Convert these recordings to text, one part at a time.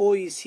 OEC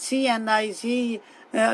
CNIC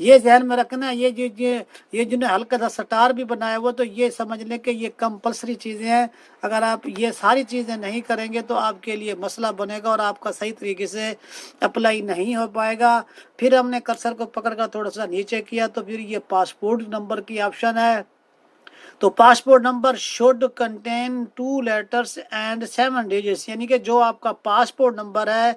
یہ ذہن میں رکھنا ہے، یہ جنہیں ہلکا سا سٹار بھی بنایا ہوا، تو یہ سمجھ لیں کہ یہ کمپلسری چیزیں ہیں، اگر آپ یہ ساری چیزیں نہیں کریں گے تو آپ کے لیے مسئلہ بنے گا اور آپ کا صحیح طریقے سے اپلائی نہیں ہو پائے گا۔ پھر ہم نے کرسر کو پکڑ کر تھوڑا سا نیچے کیا تو پھر یہ پاسپورٹ نمبر کی آپشن ہے، تو passport number should contain 2 letters and 7 digits, یعنی کہ جو آپ کا پاسپورٹ نمبر ہے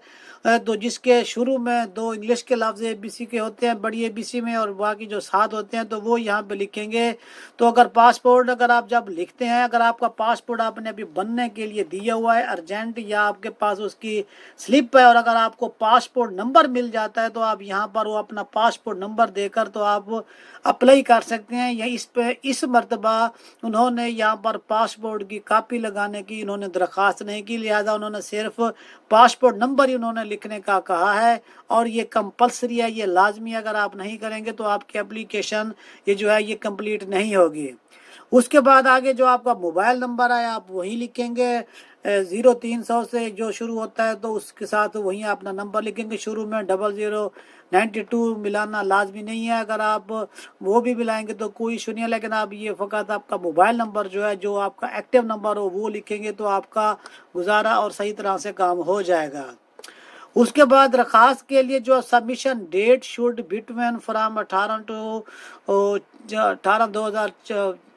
تو جس کے شروع میں 2 انگلش کے لفظ اے بی سی کے ہوتے ہیں، بڑی اے بی سی میں، اور باقی جو 7 ہوتے ہیں تو وہ یہاں پہ لکھیں گے۔ تو اگر آپ جب لکھتے ہیں، اگر آپ کا پاسپورٹ آپ نے ابھی بننے کے لیے دیا ہوا ہے ارجنٹ، یا آپ کے پاس اس کی سلپ ہے، اور اگر آپ کو پاسپورٹ نمبر مل جاتا ہے تو آپ یہاں پر وہ اپنا پاسپورٹ نمبر دے کر تو آپ اپلائی کر سکتے ہیں۔ یا اس مرتبہ انہوں نے یہاں پر پاسپورٹ کی کاپی لگانے کی انہوں نے درخواست نہیں کی، لہذا انہوں نے صرف پاسپورٹ نمبر ہی انہوں نے لکھنے کا کہا ہے، اور یہ کمپلسری ہے، یہ لازمی ہے، اگر آپ نہیں کریں گے تو آپ کی اپلیکیشن یہ جو ہے یہ کمپلیٹ نہیں ہوگی۔ اس کے بعد آگے جو آپ کا موبائل نمبر ہے آپ وہی لکھیں گے، 0300 سے جو شروع ہوتا ہے تو اس کے ساتھ وہیں اپنا نمبر لکھیں گے، شروع میں 0092 ملانا لازمی نہیں ہے، اگر آپ وہ بھی ملائیں گے تو کوئی ایشو نہیں ہے، لیکن آپ یہ فقط آپ کا موبائل نمبر جو ہے، جو آپ کا ایکٹیو نمبر ہو وہ لکھیں گے تو آپ کا گزارا اور صحیح طرح سے کام ہو جائے گا۔ اس کے بعد درخواست کے لیے جو submission date should between from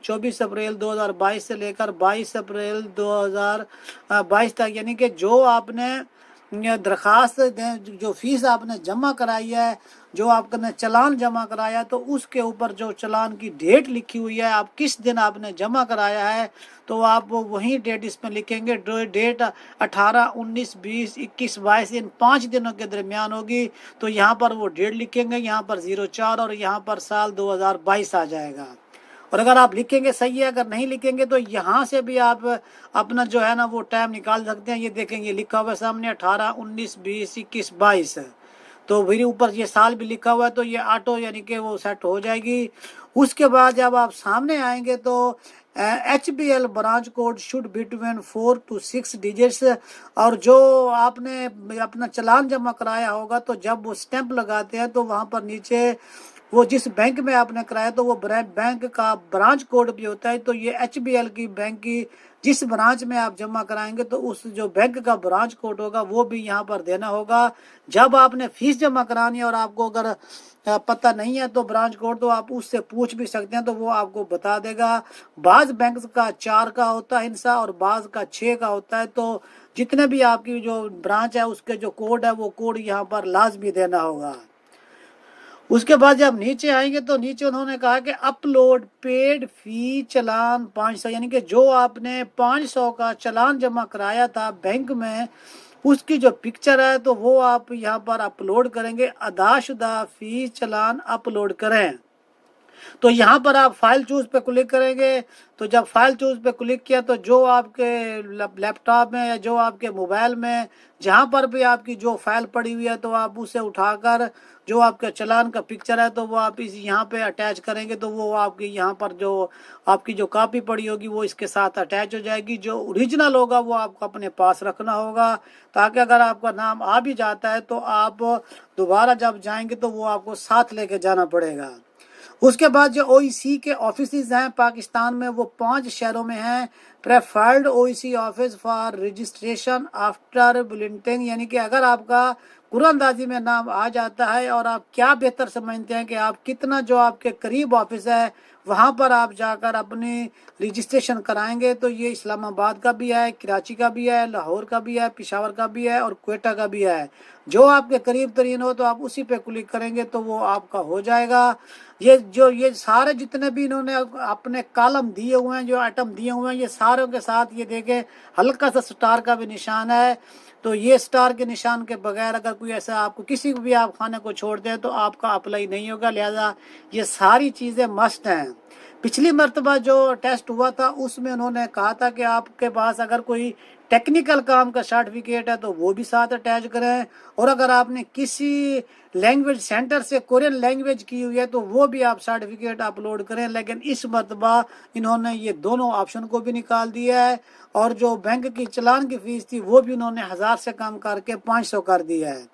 24 April 2022 سے لے کر 22 اپریل 2022 تک، یعنی کہ جو آپ نے درخواست جو فیس آپ نے جمع کرائی ہے، جو آپ نے چلان جمع کرایا، تو اس کے اوپر جو چلان کی ڈیٹ لکھی ہوئی ہے، آپ کس دن آپ نے جمع کرایا ہے تو آپ وہی ڈیٹ اس میں لکھیں گے، ڈیٹ 18 19 20 21 22 ان 5 دنوں کے درمیان ہوگی، تو یہاں پر وہ ڈیٹ لکھیں گے، یہاں پر 04 اور یہاں پر سال 2022 آ جائے گا۔ اور اگر آپ لکھیں گے صحیح ہے، اگر نہیں لکھیں گے تو یہاں سے بھی آپ اپنا جو ہے نا وہ ٹائم نکال سکتے ہیں، یہ دیکھیں گے لکھا ہوا ہے سامنے 18 19 20 21 22، تو پھر اوپر یہ سال بھی لکھا ہوا ہے تو یہ آٹو یعنی کہ وہ سیٹ ہو جائے گی۔ اس کے بعد جب آپ سامنے آئیں گے تو HBL branch code should between 4 to 6 digits, اور جو آپ نے اپنا چلان جمع کرایا ہوگا تو جب وہ سٹیمپ لگاتے ہیں تو وہاں پر نیچے وہ جس بینک میں آپ نے کرایا تو وہ بینک کا برانچ کوڈ بھی ہوتا ہے، تو یہ HBL کی بینک کی جس برانچ میں آپ جمع کرائیں گے تو اس جو بینک کا برانچ کوڈ ہوگا وہ بھی یہاں پر دینا ہوگا۔ جب آپ نے فیس جمع کرانی ہے اور آپ کو اگر پتہ نہیں ہے تو برانچ کوڈ، تو آپ اس سے پوچھ بھی سکتے ہیں تو وہ آپ کو بتا دے گا۔ بعض بینکس کا 4 کا ہوتا ہے حصہ اور بعض کا 6 کا ہوتا ہے، تو جتنے بھی آپ کی جو برانچ ہے اس کے جو کوڈ ہے وہ کوڈ یہاں پر لازمی دینا ہوگا۔ اس کے بعد جب نیچے آئیں گے تو نیچے انہوں نے کہا کہ اپلوڈ پیڈ فی چلان 500، یعنی کہ جو آپ نے 500 کا چلان جمع کرایا تھا بینک میں اس کی جو پکچر ہے تو وہ آپ یہاں پر اپلوڈ کریں گے، ادا شدہ فی چلان اپلوڈ کریں۔ تو یہاں پر آپ فائل چوز پہ کلک کریں گے، تو جب فائل چوز پہ کلک کیا تو جو آپ کے لیپ ٹاپ میں یا جو آپ کے موبائل میں جہاں پر بھی آپ کی جو فائل پڑی ہوئی ہے تو آپ اسے اٹھا کر جو آپ کا چلان کا پکچر ہے تو وہ آپ یہاں پہ اٹیچ کریں گے، تو وہ آپ کی یہاں پر جو آپ کی جو کاپی پڑی ہوگی وہ اس کے ساتھ اٹیچ ہو جائے گی۔ جو اوریجنل ہوگا وہ آپ کو اپنے پاس رکھنا ہوگا، تاکہ اگر آپ کا نام آ بھی جاتا ہے تو آپ دوبارہ جب جائیں گے تو وہ آپ کو ساتھ لے کے جانا پڑے گا۔ اس کے بعد جو OEC کے آفیسز ہیں پاکستان میں وہ 5 شہروں میں ہیں۔ Preferred OEC office for registration after بلنٹنگ، یعنی کہ اگر آپ کا قرآن اندازی میں نام آ جاتا ہے اور آپ کیا بہتر سمجھتے ہیں کہ آپ کتنا جو آپ کے قریب آفس ہے وہاں پر آپ جا کر اپنی رجسٹریشن کرائیں گے، تو یہ اسلام آباد کا بھی ہے، کراچی کا بھی ہے، لاہور کا بھی ہے، پشاور کا بھی ہے اور کوئٹہ کا بھی ہے۔ جو آپ کے قریب ترین ہو تو آپ اسی پہ کلک کریں گے تو وہ آپ کا ہو جائے گا۔ یہ سارے جتنے بھی انہوں نے اپنے کالم دیے ہوئے ہیں، جو آئٹم دیے ہوئے ہیں، یہ ساروں کے ساتھ یہ دیکھیں ہلکا سا سٹار کا بھی نشان ہے، تو یہ سٹار کے نشان کے بغیر اگر کوئی ایسا آپ کو کسی بھی آپ خانے کو چھوڑ دیں تو آپ کا اپلائی نہیں ہوگا، لہذا یہ ساری چیزیں مسٹ ہیں۔ پچھلی مرتبہ جو ٹیسٹ ہوا تھا اس میں انہوں نے کہا تھا کہ آپ کے پاس اگر کوئی ٹیکنیکل کام کا سرٹیفکیٹ ہے تو وہ بھی ساتھ اٹیچ کریں، اور اگر آپ نے کسی لینگویج سینٹر سے کورین لینگویج کی ہوئی ہے تو وہ بھی آپ سرٹیفکیٹ اپلوڈ کریں۔ لیکن اس مرتبہ انہوں نے یہ دونوں آپشن کو بھی نکال دیا ہے، اور جو بینک کی چلان کی فیس تھی وہ بھی انہوں نے 1000 سے کم کر کے 500 کر دیا ہے۔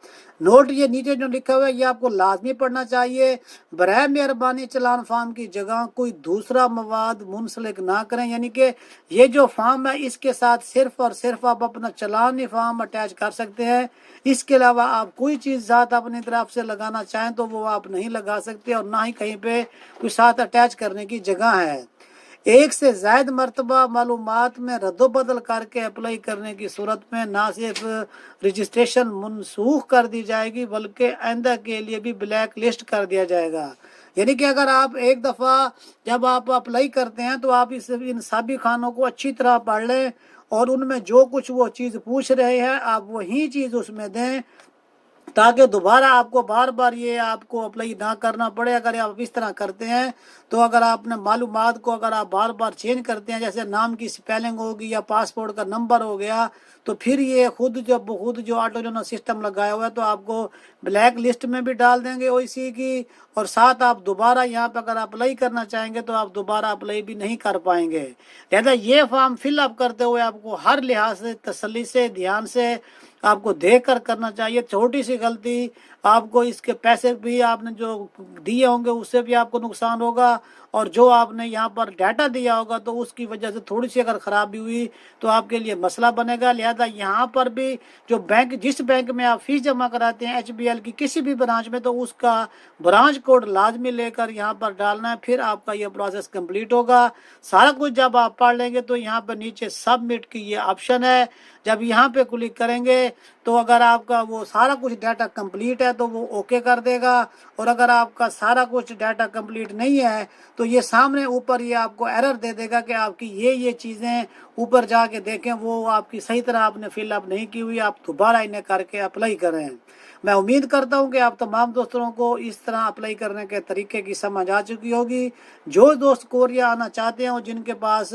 نوٹ یہ نیچے جو لکھا ہوا ہے یہ آپ کو لازمی پڑھنا چاہیے۔ برائے مہربانی چلان فارم کی جگہ کوئی دوسرا مواد منسلک نہ کریں، یعنی کہ یہ جو فارم ہے اس کے ساتھ صرف اور صرف آپ اپنا چلانی فارم اٹیچ کر سکتے ہیں، اس کے علاوہ آپ کوئی چیز ذات اپنی طرف سے لگانا چاہیں تو وہ آپ نہیں لگا سکتے، اور نہ ہی کہیں پہ کوئی ساتھ اٹیچ کرنے کی جگہ ہے۔ ایک سے زائد مرتبہ معلومات میں رد و بدل کر کے اپلائی کرنے کی صورت میں نہ صرف رجسٹریشن منسوخ کر دی جائے گی بلکہ آئندہ کے لیے بھی بلیک لسٹ کر دیا جائے گا۔ یعنی کہ اگر آپ ایک دفعہ جب آپ اپلائی کرتے ہیں تو آپ ان سابی خانوں کو اچھی طرح پڑھ لیں، اور ان میں جو کچھ وہ چیز پوچھ رہے ہیں آپ وہی چیز اس میں دیں، تاکہ دوبارہ آپ کو بار بار یہ آپ کو اپلائی نہ کرنا پڑے۔ اگر آپ اس طرح کرتے ہیں تو اگر آپ نے معلومات کو اگر آپ بار بار چینج کرتے ہیں، جیسے نام کی سپیلنگ ہوگی یا پاسپورٹ کا نمبر ہو گیا، تو پھر یہ خود جو آٹو جنرل سسٹم لگایا ہوا ہے تو آپ کو بلیک لسٹ میں بھی ڈال دیں گے OEC کی، اور ساتھ آپ دوبارہ یہاں پہ اگر اپلائی کرنا چاہیں گے تو آپ دوبارہ اپلائی بھی نہیں کر پائیں گے۔ لہذا یہ فارم فل اپ کرتے ہوئے آپ کو ہر لحاظ سے تسلی سے دھیان سے آپ کو دیکھ کر کرنا چاہیے۔ چھوٹی سی غلطی آپ کو اس کے پیسے بھی آپ نے جو دیے ہوں گے اس سے بھی آپ کو نقصان ہوگا، اور جو آپ نے یہاں پر ڈیٹا دیا ہوگا تو اس کی وجہ سے تھوڑی سی اگر خرابی ہوئی تو آپ کے لیے مسئلہ بنے گا۔ لہذا یہاں پر بھی جو بینک جس بینک میں آپ فیس جمع کراتے ہیں HBL کی کسی بھی برانچ میں، تو اس کا برانچ کوڈ لازمی لے کر یہاں پر ڈالنا ہے، پھر آپ کا یہ پروسیس کمپلیٹ ہوگا۔ سارا کچھ جب آپ پڑھ لیں گے تو یہاں پر نیچے سبمٹ کی یہ آپشن ہے، جب یہاں پہ کلک کریں گے تو اگر آپ کا وہ سارا کچھ ڈیٹا کمپلیٹ ہے تو وہ اوکے کر دے گا، اور اگر آپ کا سارا کچھ ڈیٹا کمپلیٹ نہیں ہے تو یہ سامنے اوپر یہ آپ کو ایرر دے دے گا کہ آپ کی یہ چیزیں اوپر جا کے دیکھیں وہ آپ کی صحیح طرح آپ نے فل اپ نہیں کی ہوئی، آپ دوبارہ انہیں کر کے اپلائی کریں۔ میں امید کرتا ہوں کہ آپ تمام دوستوں کو اس طرح اپلائی کرنے کے طریقے کی سمجھ آ چکی ہوگی۔ جو دوست کوریا آنا چاہتے ہیں اور جن کے پاس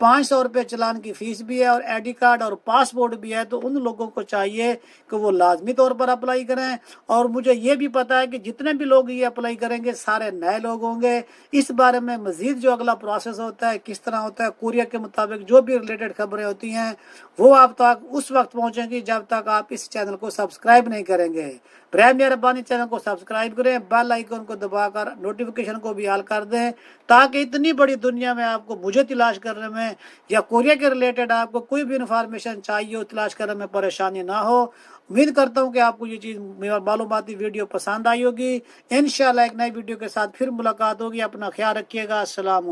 500 روپے چلان کی فیس بھی ہے اور ID کارڈ اور پاسپورٹ بھی ہے تو ان لوگوں کو چاہیے کہ وہ لازمی طور پر اپلائی کریں، اور مجھے یہ بھی پتا ہے کہ جتنے بھی لوگ یہ اپلائی کریں گے سارے نئے لوگ ہوں گے۔ اس بارے میں مزید جو اگلا پروسیس ہوتا ہے کس طرح ہوتا ہے کوریا کے مطابق جو بھی ریلیٹڈ خبریں ہوتی ہیں وہ آپ تک اس وقت پہنچیں گی جب تک آپ اس چینل کو سبسکرائب نہیں کریں گے۔ برائے مہربانی چینل کو سبسکرائب کریں، بیل آئیکن کو دبا کر نوٹیفیکیشن کو بھی آل کر دیں، تاکہ اتنی بڑی دنیا میں آپ کو مجھے تلاش کرنے میں یا کوریا کے ریلیٹڈ آپ کو کوئی بھی انفارمیشن چاہیے ہو تلاش کرنے میں پریشانی نہ ہو۔ امید کرتا ہوں کہ آپ کو یہ چیز معلوماتی ویڈیو پسند آئی ہوگی۔ انشاءاللہ ایک نئی ویڈیو کے ساتھ پھر ملاقات ہوگی۔ اپنا خیال رکھیے گا۔ السلام علیکم۔